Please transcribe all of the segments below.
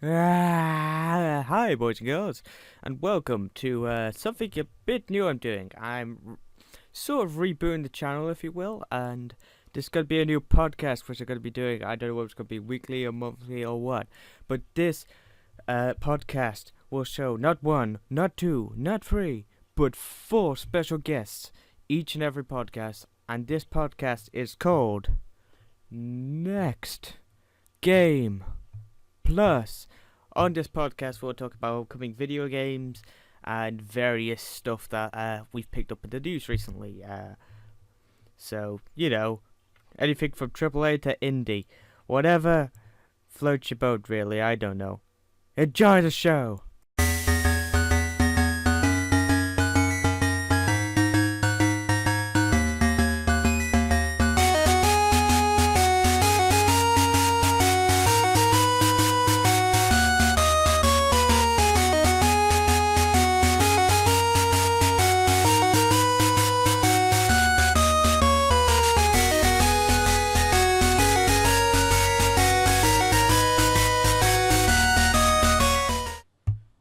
Hi, boys and girls, and welcome to something a bit new I'm doing. I'm sort of rebooting the channel, if you will, and there's going to be a new podcast which I'm going to be doing. I don't know whether it's going to be weekly or monthly or what, but this podcast will show not one, not two, not three, but four special guests each and every podcast, and this podcast is called Next Game Plus. On this podcast, we'll talk about upcoming video games and various stuff that we've picked up in the news recently. So, anything from AAA to indie. Whatever floats your boat, really, I don't know. Enjoy the show!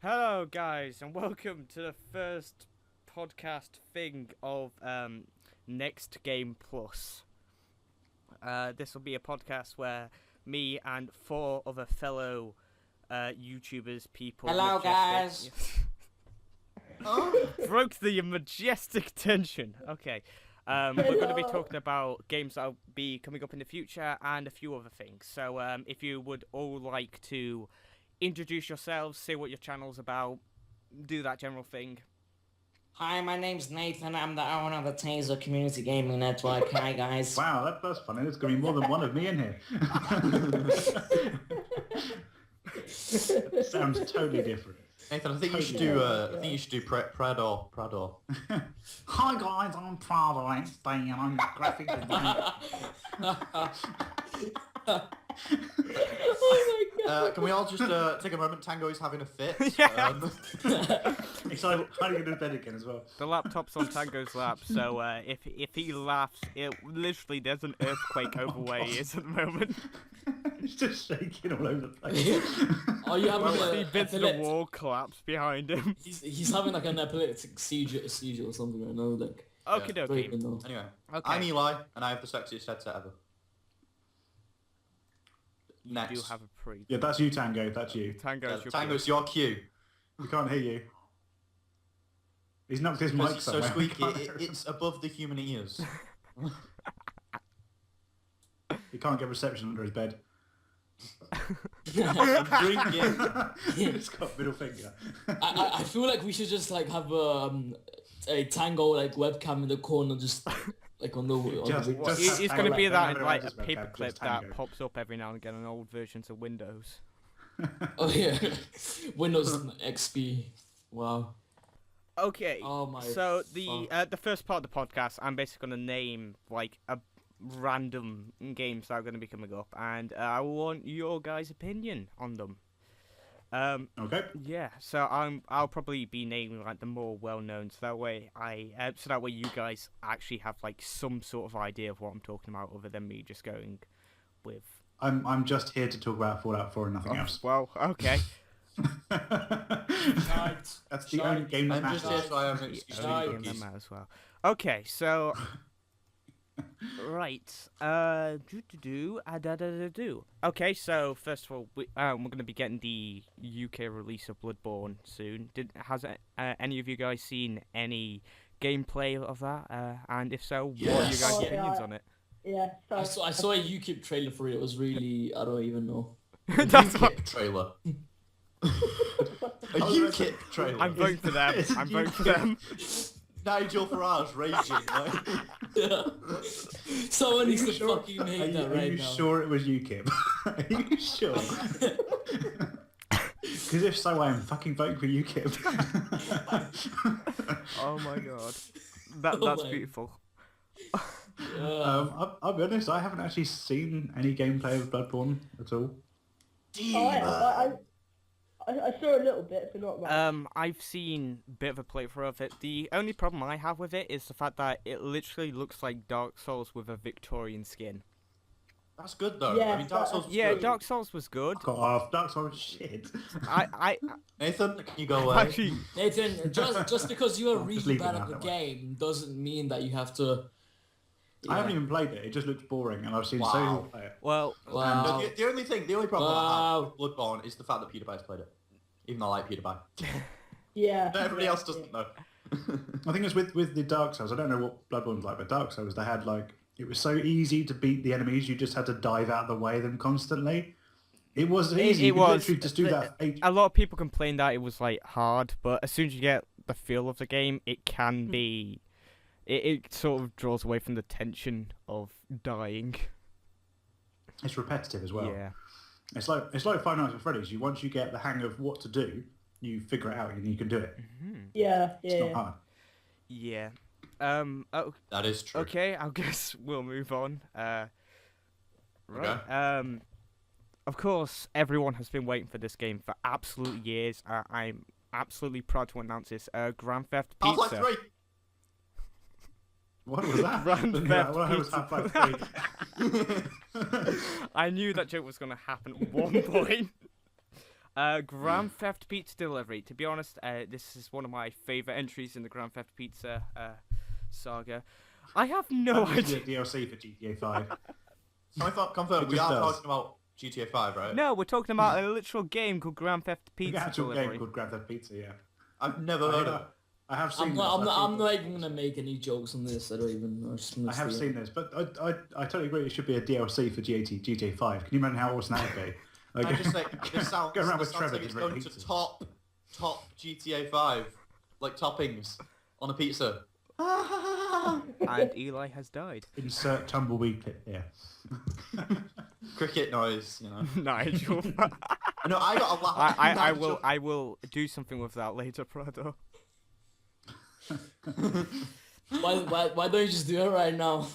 Hello guys, and welcome to the first podcast thing of Next Game Plus. This will be a podcast where me and four other fellow YouTubers, people... Hello guys! Broke the majestic tension. Okay. We're going to be talking about games that will be coming up in the future and a few other things. So if you would all like to introduce yourselves, say what your channel's about, do that general thing. Hi, my name's Nathan. I'm the owner of the Taser Community Gaming Network. Hi guys. Wow, that's funny. There's going to be more than one of me in here. Sounds totally different. Nathan, I think you should do. I think you should do Prado. Hi guys, I'm Prado Einstein and I'm the graphic designer. Oh my god. Can we all just take a moment? Tango is having a fit. Yeah. He's trying to get to bed again as well. The laptop's on Tango's lap, so if he laughs, literally there's an earthquake over where he is at the moment. He's just shaking all over the place. Are you having See bits of the wall collapse behind him. He's having like an epileptic seizure or something, I know, like... Okie dokie. Anyway, Okay. I'm Eli, and I have the sexiest headset ever. You Next. do have a pre. Yeah, that's you, Tango. That's you. Tango's your Tango, it's your cue. We can't hear you. He's knocked his mic It's so somewhere. squeaky. It's above the human ears. He can't get reception under his bed. Drink it. He's got middle finger. I feel like we should just like have a Tango like webcam in the corner, just like on the... It's going to be that in, like a Tango, paperclip just that Tango. pops up every now and again on old versions of Windows. Oh yeah. Windows XP. Wow. Okay. Oh my... So the first part of the podcast, I'm basically going to name like a random games that are going to be coming up, and I want your guys' opinion on them. Okay. Yeah, so I'll probably be naming like the more well-known, so that way you guys actually have like some sort of idea of what I'm talking about, other than me just going with. I'm just here to talk about Fallout 4 and nothing else. Well, okay. That's the only game that I'm just here matters. so I have an excuse to Shite. eat Game cookies. that as well. Okay, so right. Okay, so first of all, we're going to be getting the UK release of Bloodborne soon. Has any of you guys seen any gameplay of that? And if so, what are your Yes. guys' opinions on it? Yeah, I saw a YouTube trailer for it. It was really... I don't even know. That's what UKIP trailer. A UKIP trailer. I'm voting for them. It's I'm voting for them. Nigel Farage raging. Like. Someone needs to Sure. fucking make Are you, that are right you now. sure it was UKIP? Are you sure? Because if so, I am fucking voting for UKIP. Oh my god, Oh that's my- beautiful. I'll be honest, I haven't actually seen any gameplay of Bloodborne at all. I saw a little bit, but not much. I've seen a bit of a playthrough of it. The only problem I have with it is the fact that it literally looks like Dark Souls with a Victorian skin. That's good though. Yeah, I mean, Dark Souls. Was Yeah, good. Dark Souls was good. Got off. Dark Souls shit. I Nathan, can you go away? actually, Nathan, just because you are Just really leave it bad now, at the that way. game doesn't mean that you have to. I haven't Yeah. even played it. It just looks boring, and I've seen so many Wow. people play it. well, Wow. No, the only problem I Wow. have with Bloodborne is the fact that PewDiePie's played it. Even though I like PewDiePie. Yeah. Everybody else doesn't know. I think it's with the Dark Souls. I don't know what Bloodborne's like, but Dark Souls, they had like it was so easy to beat the enemies. You just had to dive out of the way of them constantly. It was easy. it You could was. literally just do that. A lot of people complain that it was like hard, but as soon as you get the feel of the game, it can be. It sort of draws away from the tension of dying. It's repetitive as well. Yeah. It's like Five Nights at Freddy's. Once you get the hang of what to do, you figure it out and you can do it. Yeah. It's not hard. Yeah. Oh, That is true. okay. I guess we'll move on. Right. Okay. Of course, everyone has been waiting for this game for absolute years. I'm absolutely proud to announce this. Grand Theft Pizza. Half-Life 3. What was that? Grand Yeah, Theft well, I was Pizza. Half-Life 3. I knew that joke was going to happen at one point. Grand Theft Pizza Delivery. To be honest, this is one of my favourite entries in the Grand Theft Pizza saga. I have no That was the idea. DLC for GTA 5. Confirm, It we just are does. talking about GTA 5, right? No, we're talking about a literal game called Grand Theft The Pizza actual Delivery. game called Grand Theft Pizza, yeah. I've never heard of it. I have seen I'm this. not, I'm, I've not, seen I'm not even gonna make any jokes on this. I don't even. I'm just gonna I have say seen it. this, but I totally agree. It should be a DLC for GTA 5. Can you imagine how awesome that would be? Can I just say, this sounds, Go around this with sounds Trevor like it's delivering going to pizzas. top GTA 5, like toppings on a pizza. And Eli has died. Insert tumbleweed clip here. Cricket noise, you know. Nigel. I know, I got a laugh. I will do something with that later, Prado. Why don't you just do it right now?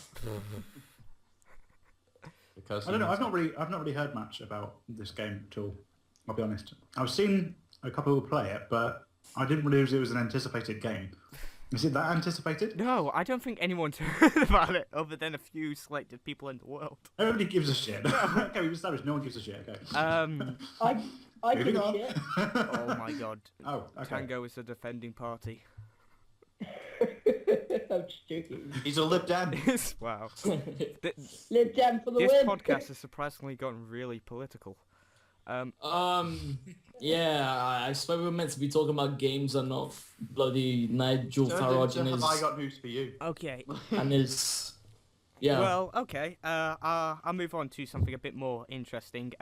Because I don't know. I've not really heard much about this game at all. I'll be honest. I've seen a couple people play it, but I didn't realize it was an anticipated game. Is it that anticipated? No, I don't think anyone's heard about it other than a few selected people in the world. Nobody gives a shit. Okay, we've established no one gives a shit. Okay. I Moving give a on. shit. Oh my god. Oh, okay. Tango is the defending party. I'm just joking. he's a Lib Dem. Wow. Lib Dem for the This win. podcast has surprisingly gotten really political. Yeah, I swear we were meant to be talking about games and not bloody Nigel Farage and Have his I got news for you? Okay. and his. Yeah. Well, okay. I'll move on to something a bit more interesting.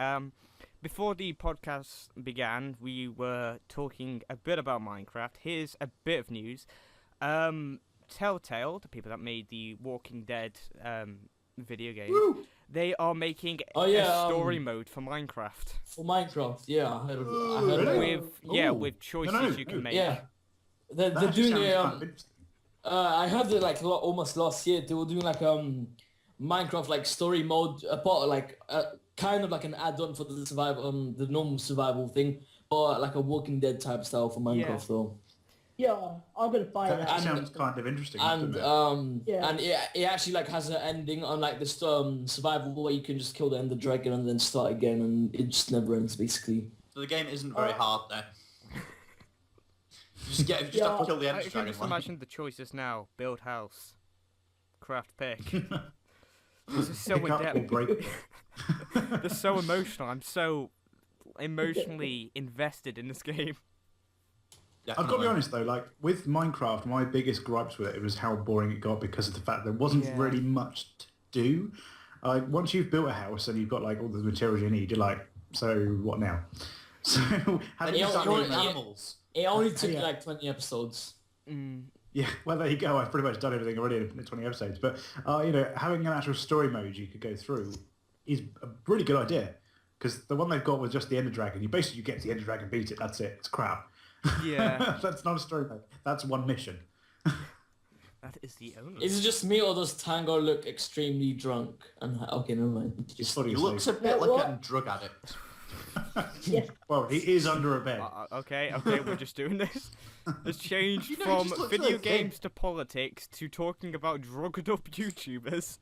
Before the podcast began, we were talking a bit about Minecraft. Here's a bit of news. Telltale, the people that made the Walking Dead video game, they are making a story mode for Minecraft. For Minecraft, yeah, I heard of it. With choices No, you can make. Yeah, they're That doing sounds a kind of interesting. I heard it like almost last year. They were doing like Minecraft like story mode, kind of like an add-on for the survival, the normal survival thing, or like a Walking Dead type style for Minecraft Yeah. though. Yeah, I'm gonna buy That that. actually sounds kind of interesting. And doesn't it? Yeah. and it actually like has an ending on like this survival where you can just kill the Ender Dragon and then start again, and it just never ends basically. So the game isn't very hard then. You just have to kill the I Ender can Dragon. just like. imagine the choices now. Build house. Craft pick. This is so Pick up or in-depth. break. They're so emotional. I'm so emotionally invested in this game. I've got to be Definitely. honest though, like with Minecraft, my biggest gripes with it was how boring it got because of the fact there wasn't Yeah. really much to do. Like once you've built a house and you've got like all the materials you need, you're like, so what now? So how And do you you start you naming want- animals. It only took Yeah. like 20 episodes. Yeah, well there you go. I've pretty much done everything already in 20 episodes. But having an actual story mode you could go through is a really good idea. Because the one they've got was just the Ender Dragon. You basically get to the Ender Dragon, beat it. That's it. It's crap. Yeah. That's not a story mode. That's one mission. That is the only. Is it just me or does Tango look extremely drunk? And okay, never mind. It's fully He asleep. looks a bit What? like a drug addict. Yes. Well, he is under a bed. Okay, we're just doing this. It's changed You know, from he just looks video really thin. games to politics to talking about drugged up YouTubers.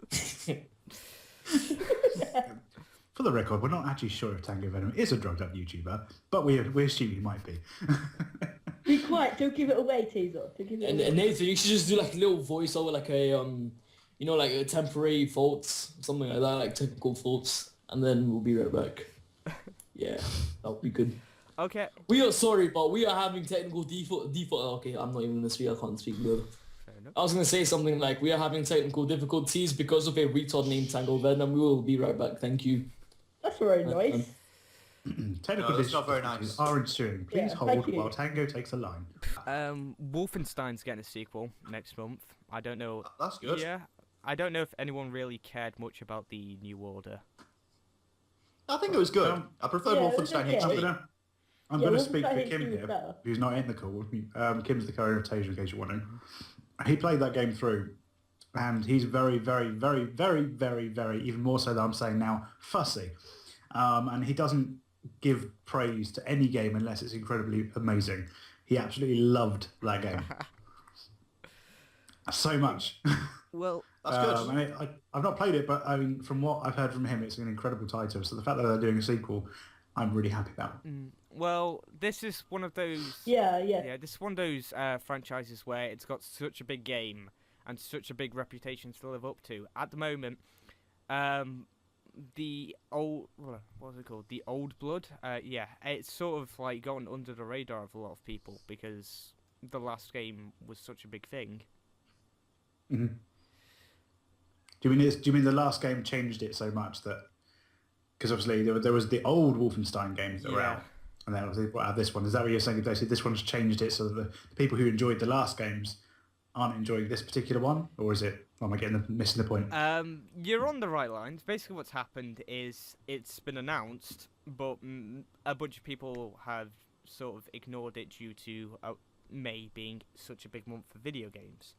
For the record, we're not actually sure if Tango Venom is a drugged-up YouTuber, but we assume he might be. Be quiet. Don't give it away, Teaser. Don't give it And away. Nathan, you should just do like a little voiceover, like a like a temporary faults, something like that, like technical faults, and then we'll be right back. Yeah, that'll be good. Okay. We are sorry, but we are having technical default. Okay, I'm not even gonna speak. I can't speak good. Fair enough. I was gonna say something like we are having technical difficulties because of a retard named Tango Venom. We will be right back. Thank you. That's very nice. Technical No, that's not very difficulties nice. are ensuing. Please Yeah, hold thank you. while Tango takes a line. Wolfenstein's getting a sequel next month. I don't know. That's good. Yeah, I don't know if anyone really cared much about the New Order. I think it was good. I prefer Yeah, it was Wolfenstein okay. HD. I'm Yeah, gonna Wolfenstein speak for HD Kim was here, better. who's not in the call. Kim's the co-invitation, in case you're wondering. He played that game through, and he's very, very, very, very, very, very, even more so than I'm saying now, fussy. And he doesn't give praise to any game unless it's incredibly amazing. He absolutely loved that game. So much. Well, That's good. And I've not played it, but I mean, from what I've heard from him, it's an incredible title. So the fact that they're doing a sequel, I'm really happy about. well, this is one of those. Yeah. Yeah, this is one of those franchises where it's got such a big game and such a big reputation to live up to. At the moment, the old, what's it called? The Old Blood. Yeah, it's sort of like gone under the radar of a lot of people because the last game was such a big thing. Mm-hmm. Do you mean the last game changed it so much that? Because obviously there was the old Wolfenstein games that were out, and then obviously brought out this one. Is that what you're saying? Basically, this one's changed it so that the people who enjoyed the last games aren't enjoying this particular one, or is it? Or am I missing the point? You're on the right lines. Basically, what's happened is it's been announced, but a bunch of people have sort of ignored it due to May being such a big month for video games.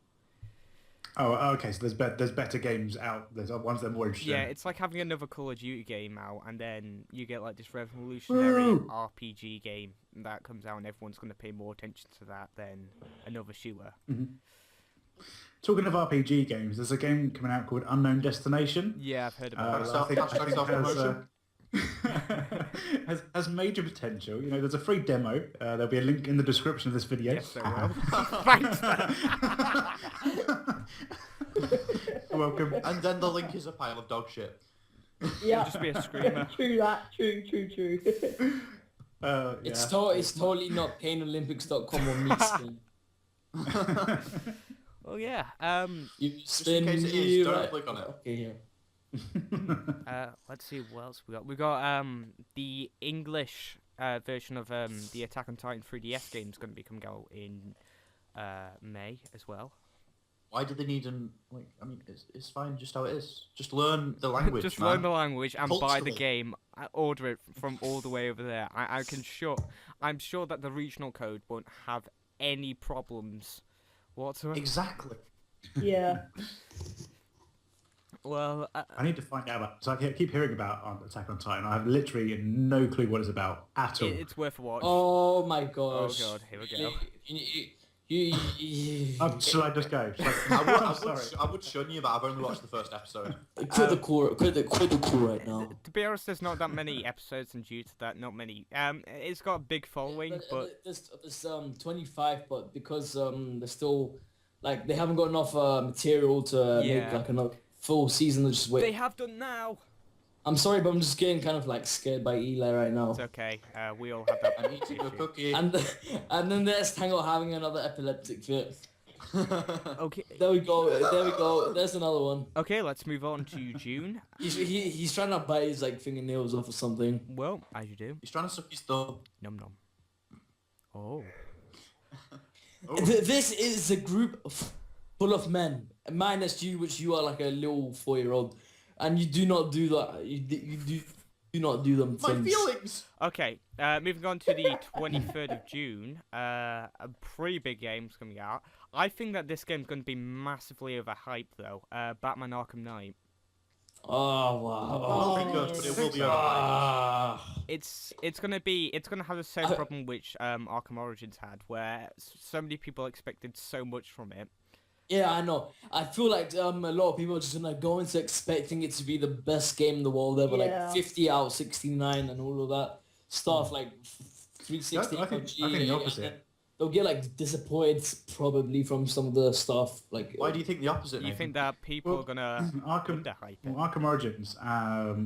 Oh, okay. So there's better games out. There's ones that are more interesting. Yeah, it's like having another Call of Duty game out, and then you get like this revolutionary RPG game that comes out, and everyone's going to pay more attention to that than another shooter. Talking of RPG games, there's a game coming out called Unknown Destination. Yeah, I've heard about I think Self-promotion. has major potential. You know, there's a free demo. There'll be a link in the description of this video. Yes, there will. Thanks. You're welcome. And then the link is a pile of dog shit. Yeah. Just be a screamer. True that. True. Yeah. It's totally not PainOlympics.com or Meatskin. Well, yeah. You Just in case it is, don't click on it. Okay, yeah. Let's see what else we got. We got the English version of the Attack on Titan 3DS game is going to be coming out in May as well. Why do they need I mean, it's fine just how it is. Just learn the language, Just man. learn the language and buy the Culturally. game. Order it from all the way over there. I'm sure that the regional code won't have any problems whatsoever. Exactly. Yeah. Well, I need to find out about. So I keep hearing about Attack on Titan. I have literally no clue what it's about at all. it's worth a watch. Oh my gosh. Oh god, here we go. Shall I just go? I would shun you, but I've only watched the first episode. Critical right now. To be honest, there's not that many episodes, and due to that, not many. It's got a big following, but there's 25, but because they're still like they haven't got enough material to make like another full season. Just wait. they have done now. I'm sorry, but I'm just getting kind of like scared by Eli right now. It's okay. We all have that. I'm eating a issue. cookie. And then there's Tango having another epileptic fit. Okay. There we go. There's another one. Okay, let's move on to June. He's trying to bite his like fingernails off or something. Well, as you do. He's trying to suck his thumb. Num num. Oh. This is a group full of men, minus you, which you are like a little 4-year-old, and you do not do that. You do not do them My things. feelings. Okay, moving on to the 23rd of June, a pretty big game's coming out. I think that this game's going to be massively overhyped, though. Batman Arkham Knight. Oh wow! It will be good, but it will be overhyped. It's gonna have the same problem which Arkham Origins had, where so many people expected so much from it, Yeah, I know. I feel like a lot of people are just gonna go into expecting it to be the best game in the world ever, like Yeah. 50 out of 69 and all of that stuff, like Yeah, 360 I think the and then opposite. they'll get like disappointed probably from some of the stuff. Like, Why do you think the opposite, Do you Nathan? think that people are gonna Arkham, underhype it? well, Arkham Origins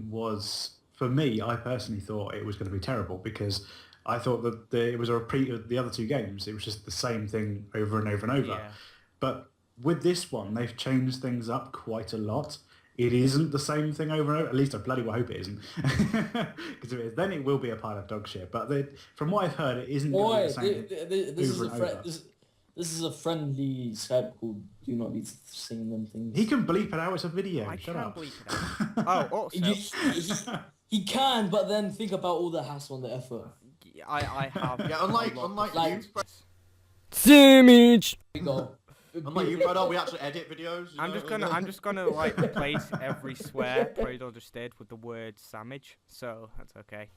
was, for me, I personally thought it was going to be terrible because I thought that it was a repeat of the other two games. It was just the same thing over and over and over. Yeah. But with this one, they've changed things up quite a lot. It isn't the same thing over and over. At least I bloody well hope it isn't. Because if it is, then it will be a pile of dog shit. But from what I've heard, it isn't going to be boy, the same this is over a and friend. over. This is a friendly Skype called "Do not be saying them things." He can bleep it out. It's a video. I Shut can't up. believe it. Oh, also, He can, but then think about all the hassle and the effort. I have. Yeah, unlike Like- you, Damage. Here we go. unlike you, Fredo, we actually edit videos. you I'm know? just gonna like replace every swear Prado just did with the word sandwich, so that's okay.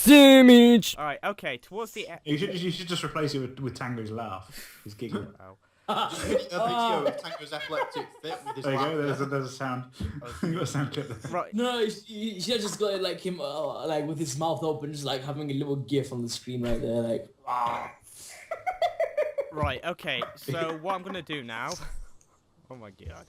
Damage. All right, okay. Towards the end. You should just replace it with Tango's laugh. His giggle. Oh. Just a video of Tango's athletic fit with his There you go. laugh. There's a sound. You got a sound clip there. Right. No, you should have just got it like him, like with his mouth open, just like having a little gif on the screen right there, like. Right. Okay. So what I'm gonna do now? Oh my god.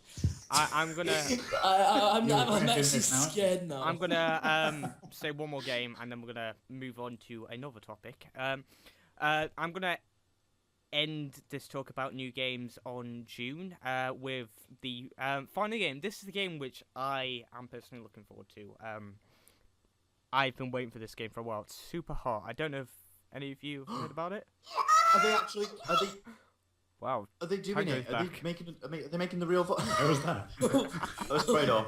I'm gonna I'm You're actually finished now? scared now. I'm gonna say one more game and then we're gonna move on to another topic. I'm gonna end this talk about new games on June with the final game. This is the game which I am personally looking forward to. I've been waiting for this game for a while. It's super hot. I don't know if any of you heard about it. Are they actually? Wow. Are they doing Tango's it? Are back. they making? Are they making the real? Where was that? That's Fredo.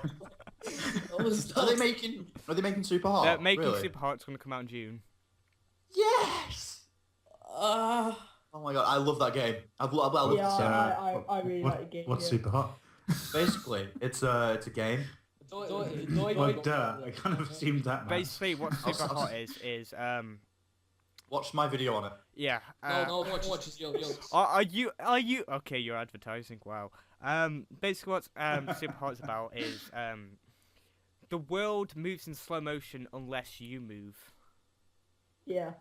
What was Are they that? making? Are they making Super Hot? They're making really? Super Hot. It's going to come out in June. Yes. Uh, Oh my god, I love that game. I love Yeah, this game. I really like the game. What's yeah. super hot? Basically, it's a game. Well, duh. I kind of assumed that much. Basically, what I'll Super s- Hot is Watch my video on it. yeah. no, watch this, yo. Are you okay? You're advertising. Wow. Basically, what Super Hot is about is the world moves in slow motion unless you move. Yeah.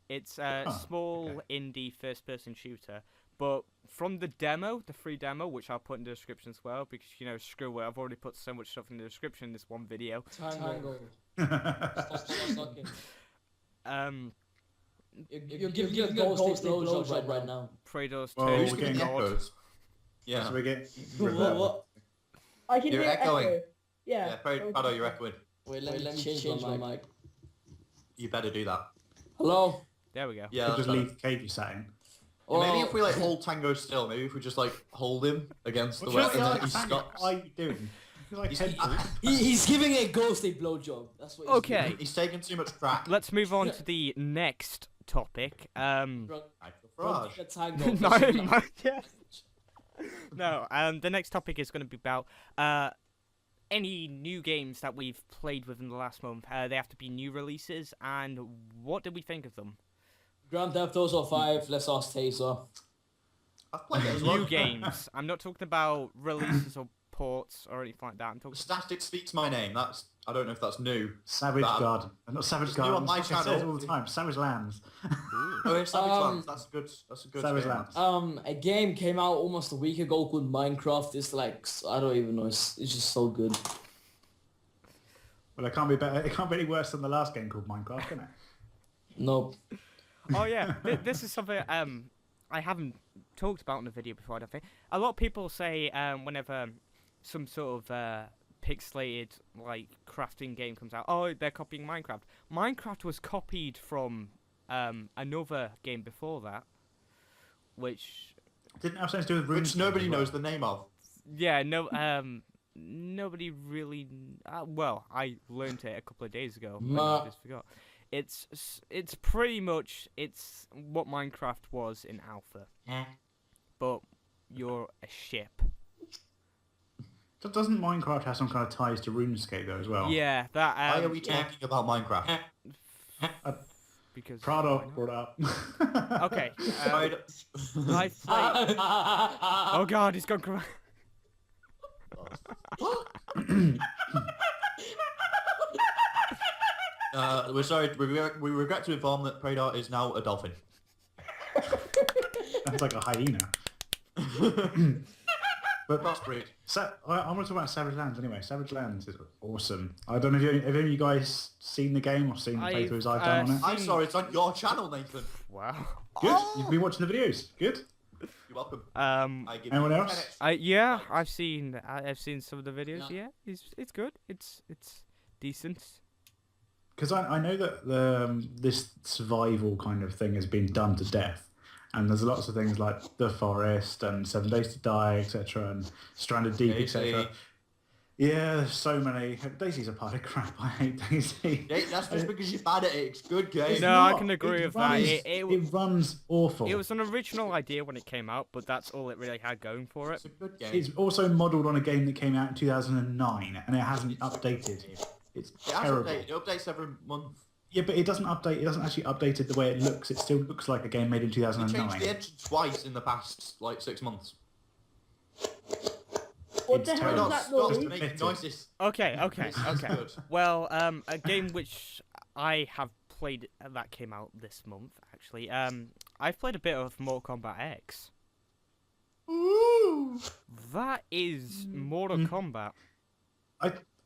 It's a small indie first-person shooter, but from the demo, the free demo, which I'll put in the description as well, because screw it, I've already put so much stuff in the description in this one video. Tango. Stop sucking. You're giving a ghostly blowjob right now. Prado's Well, turn we're to getting God. echoes. Yeah. So we get. What? I can You're hear echoing. echo. Yeah. Yeah, Prado, you're echoing. Wait, let me change my mic. You better do that. Hello? There we go. Yeah, Could that's just better. leave the cave you sat in. Maybe if we like hold Tango still, maybe if we just like hold him against the What's wall and your then he Tango? stops. What are you doing? You're like He's- 10 He's giving a ghostly blowjob. That's what he's Okay. He's taking too much crack. Let's move on to the next topic. doing. Frage. Get Tango. No, the next topic is going to be about any new games that we've played within the last month. They have to be new releases, and what did we think of them? Grand Theft Auto 5, let's ask Taser. I've played it as well. New games. I'm not talking about releases or ports or anything like that. I'm talking. Static speaks my name. I don't know if that's new. Savage But- Garden. Not Savage It's new Garden. on my It says channel. all the time. Savage Lands. Oh, it's Savage Lands. That's good. That's a good Savage game. Lands. A game came out almost a week ago called Minecraft. It's like, I don't even know, it's just so good. Well, it can't be better. It can't be any worse than the last game called Minecraft, can it? Nope. Oh yeah, this is something I haven't talked about in a video before. I don't think a lot of people say whenever some sort of pixelated like crafting game comes out, oh, they're copying Minecraft. Minecraft was copied from another game before that, which Didn't have something to do with Which RuneScape nobody as well. knows the name of. yeah, nobody really. Well, I learned it a couple of days ago. But I just forgot. It's pretty much what Minecraft was in alpha, but you're a ship. So doesn't Minecraft have some kind of ties to RuneScape though as well? Yeah, that. Why are we talking about Minecraft? because Prado why not? brought it up. Okay. Right. I've played. Oh God, he's gone cry. We're sorry. We regret to inform that Predar is now a dolphin. Sounds like a hyena. But Crossbreed. I want to talk about Savage Lands anyway. Savage Lands is awesome. I don't know if have any of you guys seen the game or seen the playthroughs I've done on it. I'm sorry, it's on your channel, Nathan. Wow. Good. You've been watching the videos. Good. You're welcome. Um. I give Anyone you else? 10 extra Yeah, likes. I've seen some of the videos. Yeah. Yeah, it's good. It's decent. Because I know that this survival kind of thing has been done to death. And there's lots of things like The Forest and 7 Days to Die, etc. and Stranded Deep, Daisy. etc. Yeah, there's so many. Daisy's a pile of crap. I hate Daisy. Yeah, that's just because you're bad at it. It's good game. It's No, I not. can agree It with that. runs- It runs awful. It was an original idea when it came out, but that's all it really had going for it. It's a good game. It's also modelled on a game that came out in 2009, and it hasn't updated. It's It has terrible. update. It updates every month. Yeah, but it doesn't update. It doesn't actually update it the way it looks. It still looks like a game made in They 2009. changed the engine twice in the past, like, 6 months. What It's the hell terrible. is that Stop noise? making Admit it. noises. Okay. It's good. Well, a game which I have played that came out this month actually. I've played a bit of Mortal Kombat X. Ooh. That is Mortal Kombat.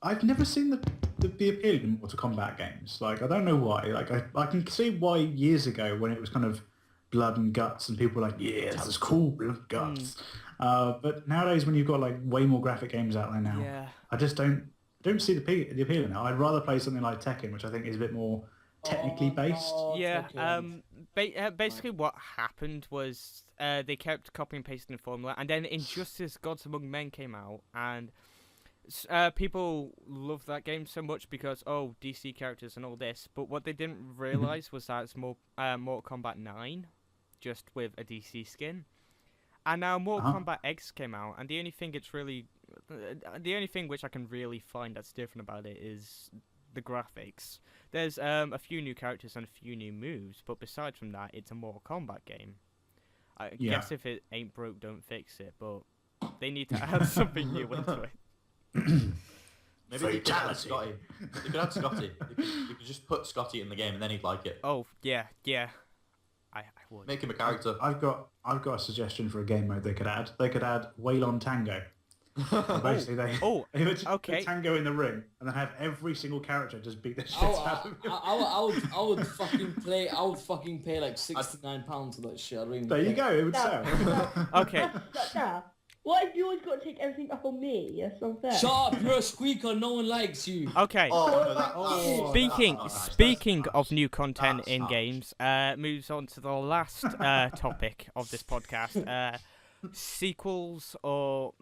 I've never seen the appeal in Mortal Kombat games. Like, I don't know why. Like, I can see why years ago when it was kind of blood and guts and people were like, yeah, this is cool, blood and guts. But nowadays when you've got like way more graphic games out there now, Yeah. I just don't see the appeal in it. I'd rather play something like Tekken, which I think is a bit more technically based. Oh, Yeah. okay. Basically, what happened was they kept copying and pasting the formula, and then Injustice: Gods Among Men came out, and people loved that game so much because DC characters and all this. But what they didn't realize was that it's more Mortal Kombat 9, just with a DC skin. And now Mortal Kombat X came out, and the only thing which I can really find that's different about it is the graphics. There's a few new characters and a few new moves, but besides from that, it's a Mortal Kombat game. I guess if it ain't broke, don't fix it, but they need to add something new into it. Maybe you could add Scotty. You could add Scotty. You could just put Scotty in the game and then he'd like it. Oh, yeah. I would. Make him a character. I've got a suggestion for a game mode they could add. They could add Waylon Tango. Basically, they would just okay. put Tango in the ring and then have every single character just beat the shit I out of him. would fucking play. I would fucking pay like £69 for that shit. I don't even There you care. go. It would sell. Okay. What if you always got to take everything up on me? That's unfair. Shut up! You're a squeaker. No one likes you. Okay. Oh, no, Speaking that's not nice. speaking of new content That's in harsh. games, moves on to the last topic of this podcast: sequels or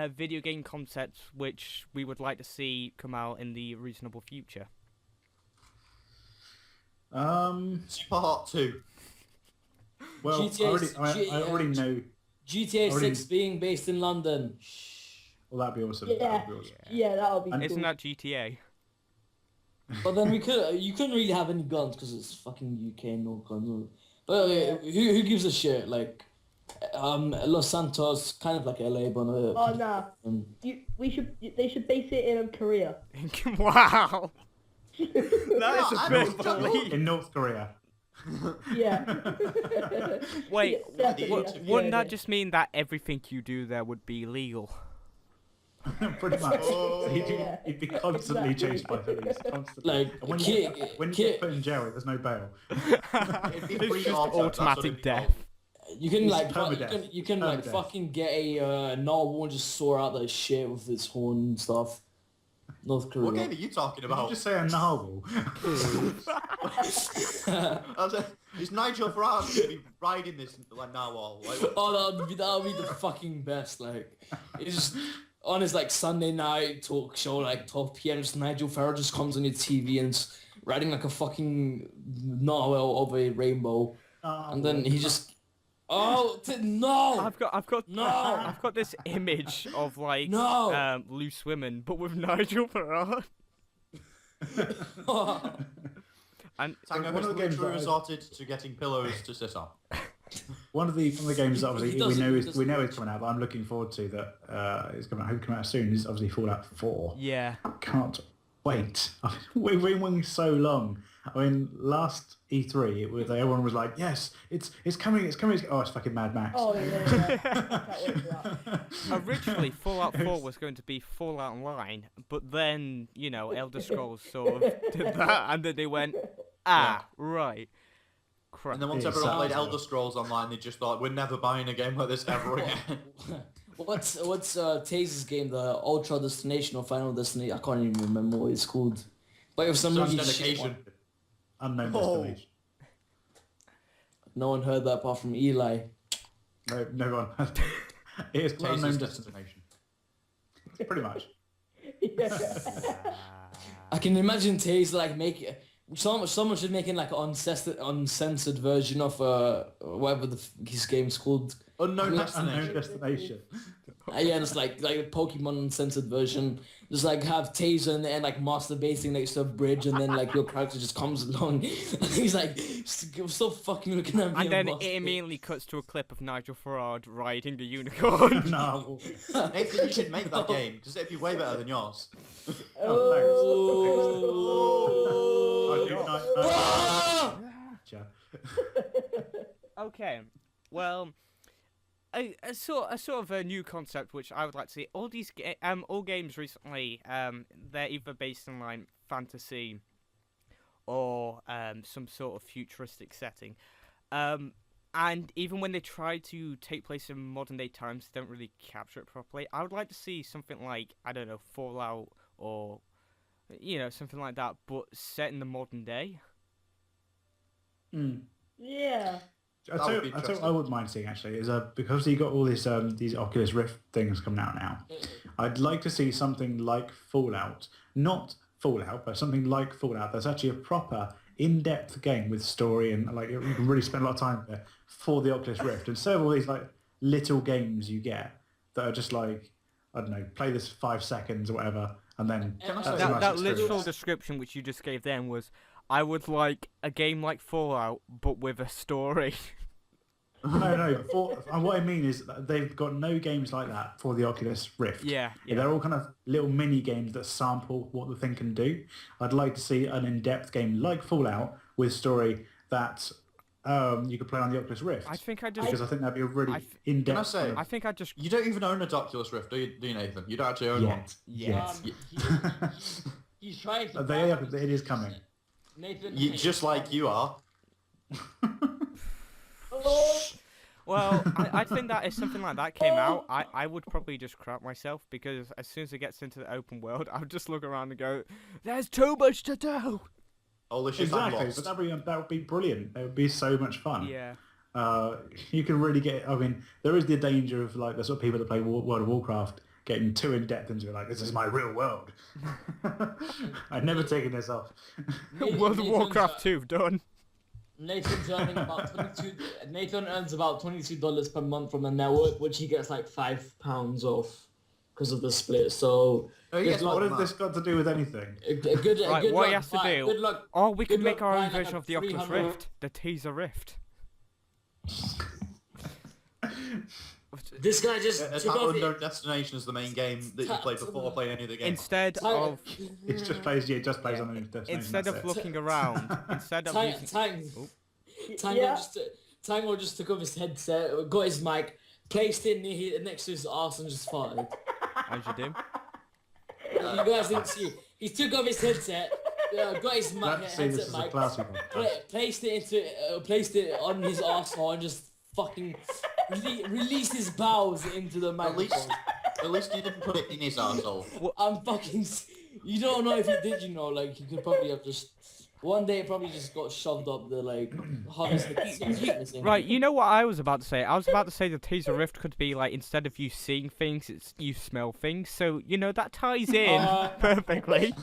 video game concepts which we would like to see come out in the reasonable future. Super Hot 2. Well, I already know. GTA 6 being based in London. Well, that'd be awesome. Yeah. That'd be awesome. Yeah, that'll be Isn't cool. that GTA? But then you couldn't really have any guns because it's fucking UK, no guns. But who gives a shit? Like, Los Santos, kind of like LA, but Oh no, they should base it in Korea. Wow, that is I a don't bit know. of a leap. In North Korea. Yeah. Wait, Yeah, definitely, that's a good wouldn't that idea. just mean that everything you do there would be legal? Pretty much. Oh. He'd be constantly Exactly. chased by police. Constantly. Like, And when you get put in jail, there's no bail. It'd be It's free just auto, that's what automatic it'd be death. called. you can It's like permadeath. you can like Permadeath. fucking get a narwhal and just soar out that shit with its horn and stuff. North What Korea. game are you talking Did you about? just say a narwhal? Is Nigel Farage going to be riding this like narwhal? Like, Oh, that would be the fucking best. Like, it's just on his like Sunday night talk show, like 12 p.m. Just Nigel Farage just comes on your TV and it's riding like a fucking narwhal of a rainbow, and then he just no. I've got No! I've got this image of like No! loose women, but with Nigel Farage. And Tango one has of the games literally that I- resorted to getting pillows to sit on. One of the games that He obviously doesn't- he we doesn't know is watch. coming out, but I'm looking forward to that is coming out. Hope come out soon. Is obviously Fallout 4. yeah, Can't wait. We've been waiting so long. I mean, last E3, it was everyone was like, "Yes, it's coming, it's coming." Oh, it's fucking Mad Max. Oh yeah. I can't wait for that. originally Fallout 4 was going to be Fallout Online, but then Elder Scrolls sort of did that, and then they went, right, crap. And then once Yeah, everyone played exactly. Elder Scrolls Online, they just thought, we're never buying a game like this ever again. What's Taze's game, the Ultra Destination or Final Destination? I can't even remember what it's called. But it was some Such really shit dedication. one. Unknown Oh. Destination. No one heard that apart from Eli. No one. It is called Taser's Unknown Destination. destination. Pretty much. I can imagine Taze like someone should make like an uncensored version of whatever his game's called. Unknown Unknown destination. Destination. Yeah, and it's like a Pokemon uncensored version. Just like have Taser in there and like masturbating next to a bridge, and then like your character just comes along and he's like, "Stop fucking looking at me." And then masturbate." it immediately cuts to a clip of Nigel Farage riding the unicorn. No. Nathan, you should make that game, because it'd be way better than yours. I do not- Ah! Gotcha. Okay, well, a sort of a new concept which I would like to see. All these all games recently, they're either based on like fantasy or some sort of futuristic setting. And even when they try to take place in modern day times, they don't really capture it properly. I would like to see something like, I don't know, Fallout or something like that, but set in the modern day. Yeah. I That tell would be you what interesting. I wouldn't mind seeing actually is because you got all this these Oculus Rift things coming out now. I'd like to see something like Fallout, not Fallout, but something like Fallout that's actually a proper in-depth game with story and like you can really spend a lot of time there for the Oculus Rift instead of all these like little games you get that are just like, I don't know, play this 5 seconds or whatever, and then Can I that's say- a That, nice that experience. literal description which you just gave then was, I would like a game like Fallout, but with a story. No. What I mean is that they've got no games like that for the Oculus Rift. Yeah. They're all kind of little mini games that sample what the thing can do. I'd like to see an in-depth game like Fallout with story that you could play on the Oculus Rift. I think I just, because I think that'd be a really I- in-depth. Can I say- kind of- I think I just, You don't even own a Oculus Rift, do you, Nathan? You don't actually own one. Yet. He's trying to. It is coming. Nathan. Just like you are. well, I think that if something like that came out, I would probably just crap myself, because as soon as it gets into the open world, I would just look around and go, there's too much to do. Holy shit, I'm Exactly, lost. but that would be brilliant. It would be so much fun. Yeah. You can really get. I mean, there is the danger of like the sort of people that play World of Warcraft getting too in depth into it. Like, this is my real world. I've never taken this off. World of Warcraft 2, done. Nathan's earning about Nathan earns about $22 per month from the network, which he gets like £5 off because of the split. So Oh, yes, luck, What has man. this got to do with anything? Good Right, good what luck, he has to buy- do- Good luck. Or we Good can make luck our own buying, like, version a of the Oculus 300 Rift, the Teaser Rift. This guy just Is took that off Unknown Destination is the main game that you played before playing any of the games? Instead Tang- of It just plays on the destination. instead of that's it. looking around, instead of using, Tango just took off his headset, got his mic, placed it next to his arse and just farted. as you do. You guys didn't see. He took off his headset, got his Let's see, this headset is a mic, classy one. placed it on his arsehole and just fucking released his bowels into the microphone. At least you didn't put it in his arsehole. I'm fucking. You don't know if he did. Like he could probably have just. One day it probably just got shoved up the like hardest missing. Right, you know what I was about to say? I was about to say the Teaser Rift could be like, instead of you seeing things, it's you smell things. So, that ties in perfectly.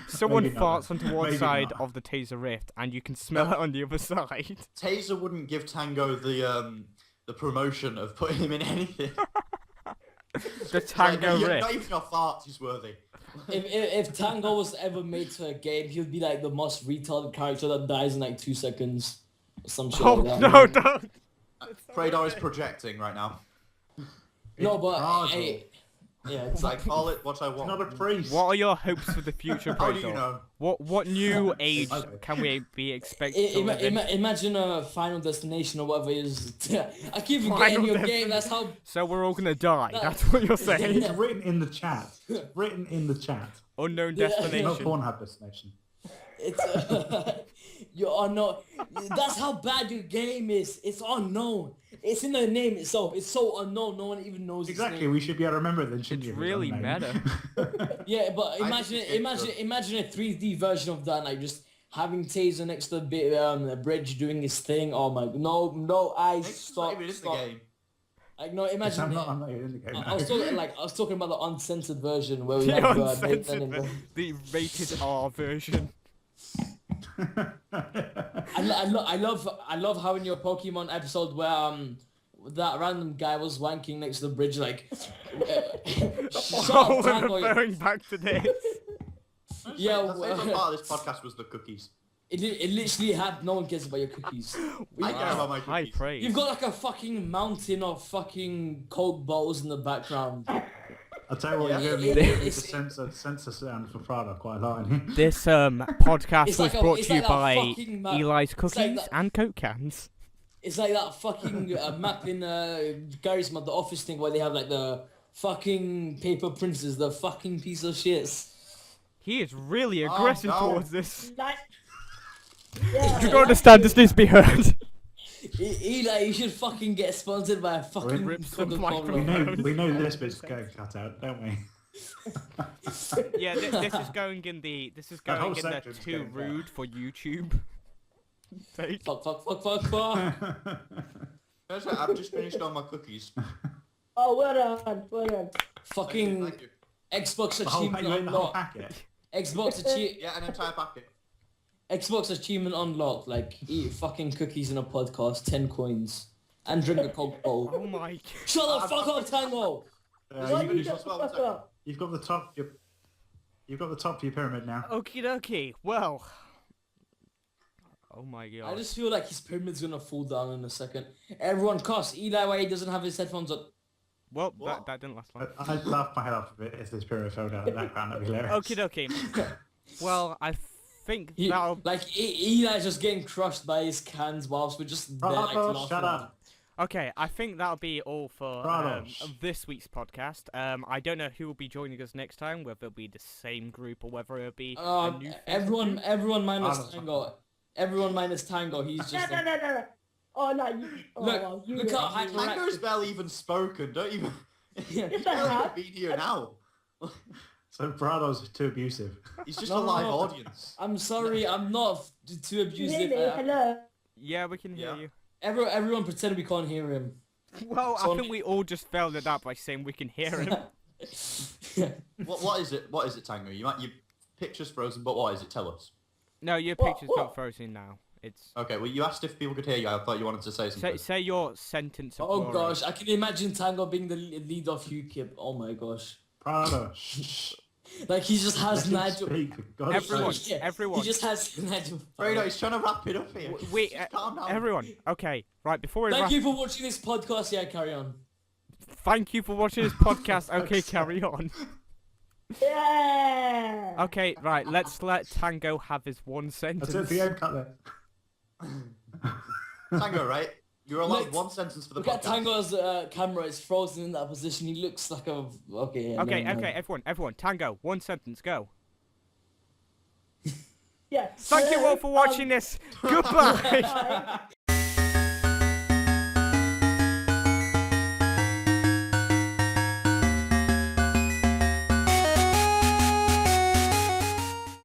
Someone Maybe not. farts onto one Maybe side not. of the Teaser Rift, and you can smell it on the other side. Taser wouldn't give Tango the promotion of putting him in anything. The Tango Like, Rift. not even your farts is worthy. If Tango was ever made to a game, he'd be like the most retarded character that dies in like 2 seconds. Or some shit Oh like that. no, don't. Freydor is projecting right now. No, but Prado. hey, yeah, It's like, call it what I It's want. not a priest. What are your hopes for the future, How do you Freydor? know? What new age can we be expected to live in? imagine a Final Destination or whatever it is. I keep Final forgetting your game. Destination. That's how. So we're all gonna die. No. That's what you're saying. It's written in the chat. It's written in the chat. Unknown Yeah. No destination. Pornhub destination. It's you are not. That's how bad your game is. It's unknown. It's in the name itself. It's so unknown. No one even knows. Exactly. Its name. We should be able to remember it then, shouldn't It's you? really meta. Yeah, but I imagine think it's imagine a 3D version of that, like just having Taser next to the bit a bridge doing his thing. Oh my, no, It's not even in the game. Like no, imagine. I'm not even in the game. I was talking I was talking about the uncensored version where we The have uncensored, Nathan and the rated R version. I love how in your Pokemon episode where that random guy was wanking next to the bridge like shut Oh, up, we're Tango. referring back to this. Yeah, the favorite part of this podcast was the cookies. it literally had no one cares about your cookies. I care about my High cookies. praise. You've got like a fucking mountain of fucking Coke bottles in the background. I'll tell you what, Yeah. you're going to need to censor sound for Prado quite a lot. This podcast It's was like brought it's to you like that by fucking map. Eli's like Cookies that- and Coke cans. It's like that fucking map in Gary's Mod, the office thing where they have like the fucking paper princess, the fucking piece of shit. He is really aggressive no. towards this. Like, You yeah. don't understand, this needs to be heard. Eli, you should fucking get sponsored by a fucking Rip some Coca-Cola. microphone. we know this bit's going cut out, don't we? Yeah, this is going in the That whole the section's too going back. rude for YouTube. Take. Fuck. I've just finished all my cookies. Oh, well done. Fucking Thank you. Xbox The whole, achievement you ate the whole unlocked. packet. Yeah, an entire packet. Xbox achievement unlocked. Like eat fucking cookies in a podcast, 10 coins, and drink a Coke bowl. Oh my. Shut the fuck up, Tango. Why do you You've shut the well, fuck up? got the top. You've got the top of your pyramid now. Okie dokie. Well. Oh my god. I just feel like his pyramid's gonna fall down in a second. Everyone cuss. Eli, why he doesn't have his headphones on. Well, What? that didn't last long. I'd laugh my head off a bit if this pyramid fell down in the background. That'd be hilarious. Okie dokie. Well, I think He, that'll. like Eli's just getting crushed by his cans whilst we're just there like Bravo, laughing. shut up. Okay, I think that'll be all for Bravo. this week's podcast. I don't know who will be joining us next time, whether it'll be the same group or whether it'll be a new face. Everyone minus Bravo. Tango. Everyone minus Tango. He's just like, No. Oh, no. You, oh, Look, well, you look were- how you hyper- were- Tango's barely even spoken. Don't even. Yes, I Barely have. been here now. So Prado's too abusive. He's just No, a live no. audience. I'm sorry, I'm not too You abusive. hear me? Hello. Yeah, we can hear Yeah. you. Everyone pretend we can't hear him. Well, I So- think we all just failed at that by saying we can hear him. What is it? What is it, Tango? Your picture's frozen, but what is it? Tell us. No, your What? picture's What? not frozen now. It's Okay. Well, you asked if people could hear you. I thought you wanted to say something. say your sentence. Of Oh glory. gosh, I can imagine Tango being the lead of UKIP. Oh my gosh. Prado, shh. Like he just has Let him Nigel. speak, for God's Everyone, sake. everyone. He just has Nigel. Fredo, he's trying to wrap it up here. Wait, Just calm down. everyone. Okay, right. Before we Thank wrap, you for watching this podcast. Yeah, carry on. thank you for watching this podcast. Okay, carry on. Yeah. Okay, right. Let's let Tango have his one That's sentence. it, the end cut there. Tango, right? You're allowed Look- one sentence for the Look at podcast. Tango's camera. It's frozen in that position. He looks like a okay. Yeah, Okay, never okay, mind. everyone. Tango, one sentence, go. Yeah. Thank you all for watching this. Goodbye. Bye.